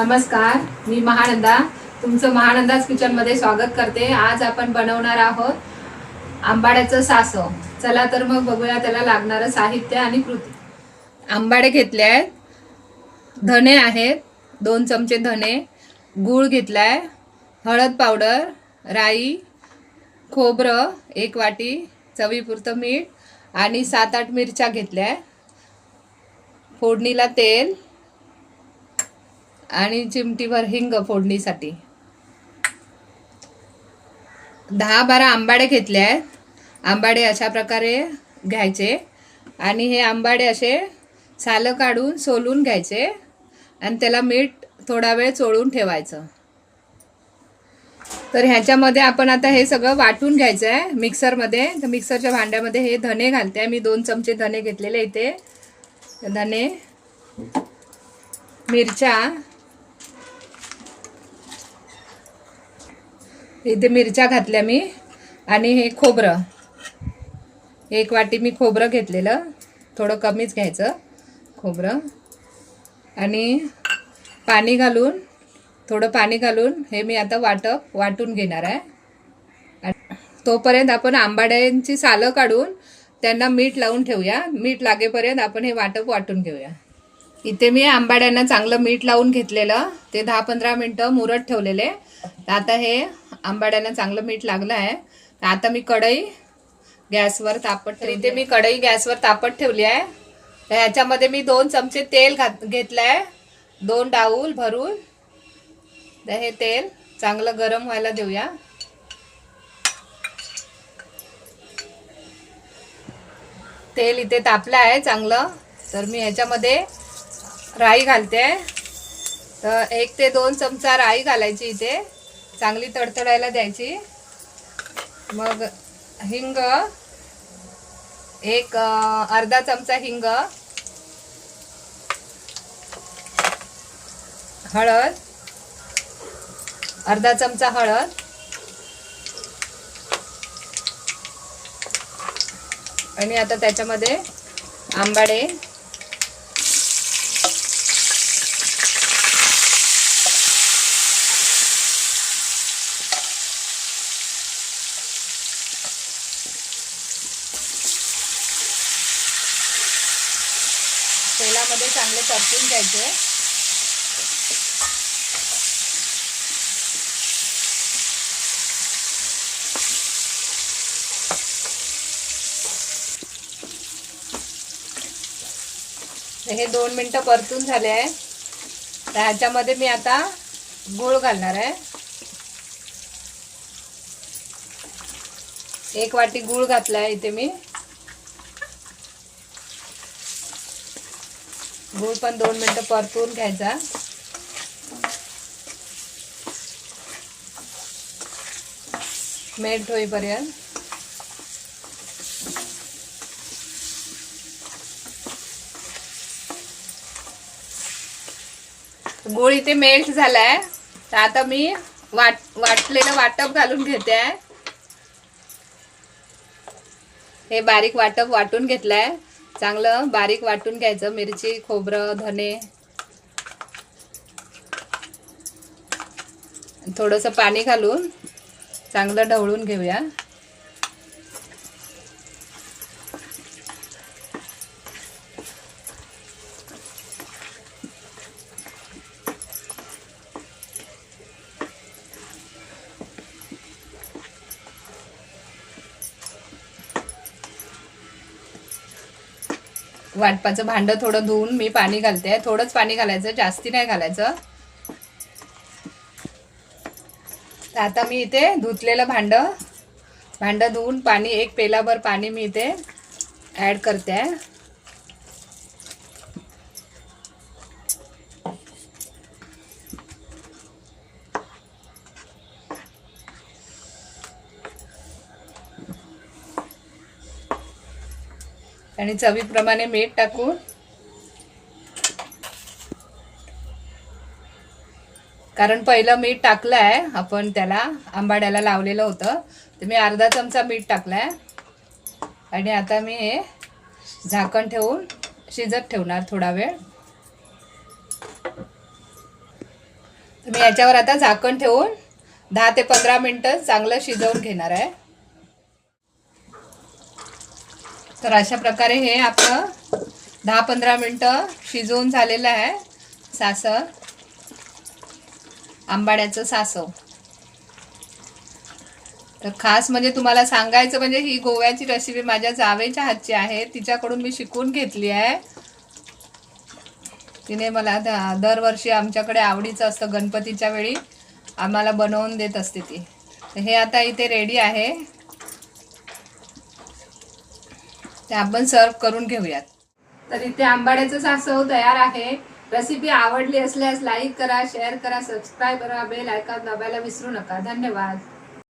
नमस्कार, मी महानंदा तुमचं महानंदाज किचनमध्ये स्वागत करते। आज आपण बनवणार आहोत आंबाड्याचं सासव। चला तर मग बघूया त्याला लागणारं साहित्य आणि कृती। आंबाडे घेतले आहेत, धने आहेत 2 चमचे धने, गूळ घेतलाय, हळद पावडर, राई, खोबरं 1 वाटी, चवीपुरतं मीठ आणि 7-8 मिरच्या घेतल्या, फोडणीला तेल आणि चिमटीभर हिंग फोडणीसाठी। 10-12 आंबाडे घेतले आहेत। आंबाडे अशा प्रकारे घ्यायचे आणि हे आंबाडे असे सालं काढून सोलून घ्यायचे आणि त्याला मीठ थोडा वेळ चोळून ठेवायचं। तर ह्याच्यामध्ये आपण आता हे सगळं वाटून घ्यायचं आहे मिक्सरमध्ये। तर मिक्सरच्या भांड्यामध्ये हे धने घालते मी 2 चमचे धने घेतलेले, इथे धने, मिरच्या, इथे मिरच्या घातल्या मी, आणि हे खोबरं 1 वाटी मी खोबरं घेतलेलं, थोडं कमीच घ्यायचं खोबरं, आणि पाणी घालून थोडं पाणी घालून हे मी आता वाटून घेणार आहे। तोपर्यंत आपण आंबाड्यांची सालं काढून त्यांना मीठ लावून ठेवूया। मीठ लागेपर्यंत आपण हे वाटून घेऊया। इथे मी आंबाड्यांना चांगलं मीठ लावून घेतलेलं, ते 10-15 मिनिटं मुरत ठेवलेले। आता हे आंबाड्यांना चांगलं मीठ लागलं आहे। तर आता मी कढई गॅसवर तापत ठेवली। इथे मी कढई गॅसवर तापत ठेवली आहे। तर ह्याच्यामध्ये मी 2 चमचे तेल घेतलंय, 2 डाऊल भरून। तर हे तेल चांगलं गरम व्हायला देऊया। तेल इथे तापलं आहे चांगलं। तर मी ह्याच्यामध्ये राई घालते। तर 1 ते 2 चमचा राई घालायची, इथे चांगली तडतडायला द्यायची। मग हिंग अर्धा चमचा हिंग, हळद अर्धा चमचा हळद, आणि आता त्याच्यामध्ये आंबाडे, तेलामध्ये चांगले परतून घ्यायचे। हे 2 मिनिटं परतून झाले आहे। तर ह्याच्यामध्ये मी आता गूळ घालणार आहे। 1 वाटी गूळ घातलाय इथे मी। गूळ पण 2 मिनिटं परतून घ्यायचा। मेल्ट होईपर्यंत। गूळ इथे मेल्ट झालाय। तर आता मी वाटलेलं वाटप घालून घेते आहे। हे बारीक वाटप वाटून घेतलंय, चांगलं बारीक वाटून घ्यायचं। मिरची, खोबरं, धने, थोडंसं पाणी घालून चांगलं ढवळून घेऊया। वाटपाचं भांडं थोडं धुवून मी पाणी घालते, थोडंच पाणी घालायचं, जास्ती नाही घालायचं। आता मी इथे धुतलेलं भांडं धुवून पाणी 1 पेलाभर पाणी मी इथे ऍड करते। आणि चवीप्रमाणे मीठ टाकून, कारण पहिलं मीठ टाकलंय आपण, त्याला आंबाड्याला लावलेलं होतं। तर मी अर्धा चमचा मीठ टाकलाय आणि आता मी हे झाकण ठेवून शिजत ठेवणार थोडा वेळ। मी याच्यावर आता झाकण ठेवून 10 ते 15 मिनिटं चांगलं शिजवून घेणार आहे. तर अशा प्रकारे हे आपलं 10-15 मिनिटं शिजवून झालेलं आहे सासव, आंबाड्याचं सासव. तर खास म्हणजे तुम्हाला सांगायचं म्हणजे ही गोव्याची रेसिपी माझ्या जावेच्या हातची आहे. तिच्याकडून मी शिकून घेतली आहे. तिने मला दरवर्षी आमच्याकडे आवडीचं असतं, गणपतीच्या वेळी आम्हाला बनवून देत असते ती. तर हे आता इथे रेडी आहे, ते आपण सर्व करून घेऊयात. तर इथे आंबाड्याचं सासव तयार आहे. रेसिपी आवडली असल्यास लाईक करा, शेअर करा, सबस्क्राईब करा, बेल आयकॉन दाबायला विसरू नका. धन्यवाद.